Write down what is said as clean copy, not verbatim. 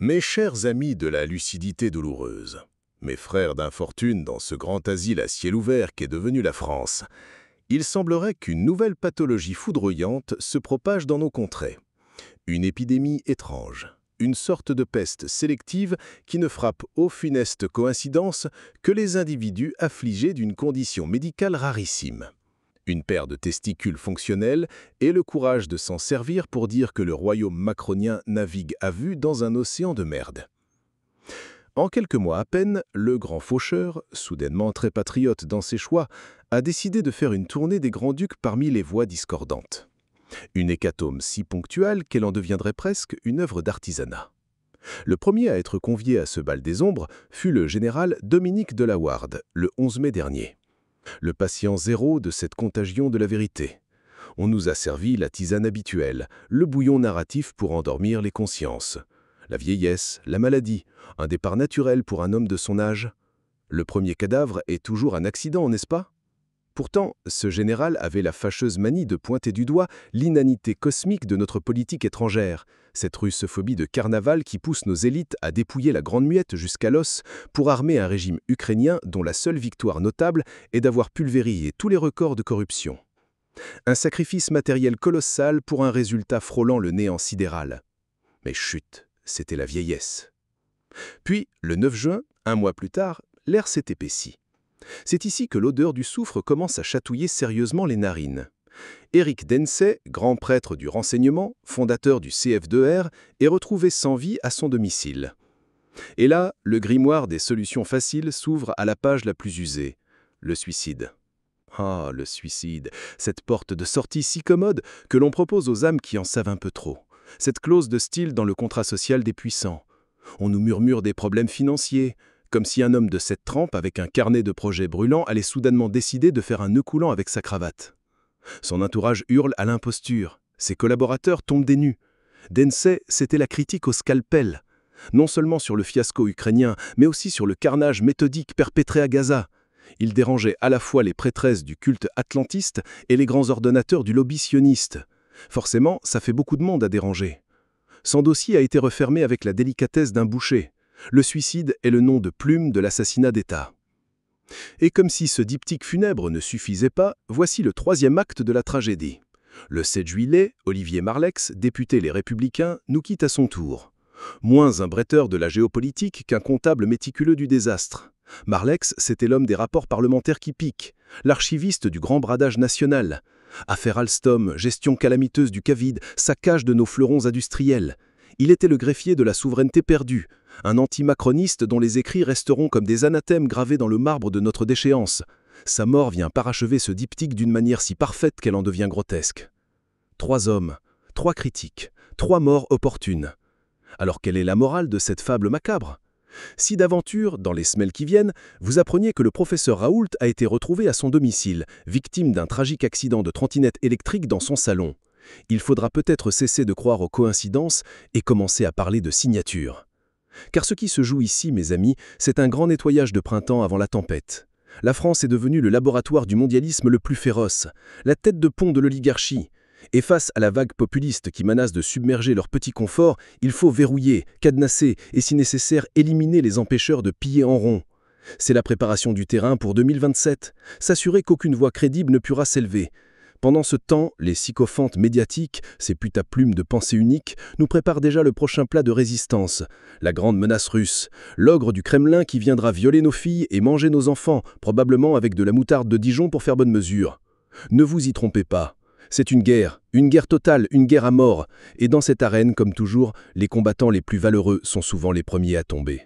Mes chers amis de la lucidité douloureuse, mes frères d'infortune dans ce grand asile à ciel ouvert qu'est devenu la France, il semblerait qu'une nouvelle pathologie foudroyante se propage dans nos contrées. Une épidémie étrange, une sorte de peste sélective qui ne frappe aux funestes coïncidences que les individus affligés d'une condition médicale rarissime. Une paire de testicules fonctionnels et le courage de s'en servir pour dire que le royaume macronien navigue à vue dans un océan de merde. En quelques mois à peine, le grand faucheur, soudainement très patriote dans ses choix, a décidé de faire une tournée des grands-ducs parmi les voix discordantes. Une hécatombe si ponctuelle qu'elle en deviendrait presque une œuvre d'artisanat. Le premier à être convié à ce bal des ombres fut le général Dominique de la Warde, le 11 mai dernier. Le patient zéro de cette contagion de la vérité. On nous a servi la tisane habituelle, le bouillon narratif pour endormir les consciences. La vieillesse, la maladie, un départ naturel pour un homme de son âge. Le premier cadavre est toujours un accident, n'est-ce pas? Pourtant, ce général avait la fâcheuse manie de pointer du doigt l'inanité cosmique de notre politique étrangère, cette russophobie de carnaval qui pousse nos élites à dépouiller la Grande Muette jusqu'à l'os pour armer un régime ukrainien dont la seule victoire notable est d'avoir pulvérisé tous les records de corruption. Un sacrifice matériel colossal pour un résultat frôlant le néant sidéral. Mais chut, c'était la vieillesse. Puis, le 9 juin, un mois plus tard, l'air s'est épaissi. C'est ici que l'odeur du soufre commence à chatouiller sérieusement les narines. Éric Denset, grand prêtre du renseignement, fondateur du CF2R, est retrouvé sans vie à son domicile. Et là, le grimoire des solutions faciles s'ouvre à la page la plus usée, le suicide. Ah, le suicide, cette porte de sortie si commode que l'on propose aux âmes qui en savent un peu trop. Cette clause de style dans le contrat social des puissants. On nous murmure des problèmes financiers, comme si un homme de cette trempe avec un carnet de projets brûlants allait soudainement décider de faire un nœud coulant avec sa cravate. Son entourage hurle à l'imposture, ses collaborateurs tombent des nues. Denset, c'était la critique au scalpel, non seulement sur le fiasco ukrainien, mais aussi sur le carnage méthodique perpétré à Gaza. Il dérangeait à la fois les prêtresses du culte atlantiste et les grands ordonnateurs du lobby sioniste. Forcément, ça fait beaucoup de monde à déranger. Son dossier a été refermé avec la délicatesse d'un boucher. Le suicide est le nom de plume de l'assassinat d'État. Et comme si ce diptyque funèbre ne suffisait pas, voici le troisième acte de la tragédie. Le 7 juillet, Olivier Marleix, député Les Républicains, nous quitte à son tour. Moins un bretteur de la géopolitique qu'un comptable méticuleux du désastre. Marleix, c'était l'homme des rapports parlementaires qui piquent, l'archiviste du grand bradage national. Affaire Alstom, gestion calamiteuse du Covid, saccage de nos fleurons industriels. Il était le greffier de la souveraineté perdue, un anti-macroniste dont les écrits resteront comme des anathèmes gravés dans le marbre de notre déchéance. Sa mort vient parachever ce diptyque d'une manière si parfaite qu'elle en devient grotesque. 3 hommes, 3 critiques, 3 morts opportunes. Alors quelle est la morale de cette fable macabre? Si d'aventure, dans les semaines qui viennent, vous appreniez que le professeur Raoult a été retrouvé à son domicile, victime d'un tragique accident de trottinette électrique dans son salon, il faudra peut-être cesser de croire aux coïncidences et commencer à parler de signature. Car ce qui se joue ici, mes amis, c'est un grand nettoyage de printemps avant la tempête. La France est devenue le laboratoire du mondialisme le plus féroce, la tête de pont de l'oligarchie. Et face à la vague populiste qui menace de submerger leur petit confort, il faut verrouiller, cadenasser et si nécessaire éliminer les empêcheurs de piller en rond. C'est la préparation du terrain pour 2027, s'assurer qu'aucune voix crédible ne pourra s'élever. Pendant ce temps, les sycophantes médiatiques, ces putaplumes de pensée unique, nous préparent déjà le prochain plat de résistance, la grande menace russe, l'ogre du Kremlin qui viendra violer nos filles et manger nos enfants, probablement avec de la moutarde de Dijon pour faire bonne mesure. Ne vous y trompez pas. C'est une guerre totale, une guerre à mort. Et dans cette arène, comme toujours, les combattants les plus valeureux sont souvent les premiers à tomber.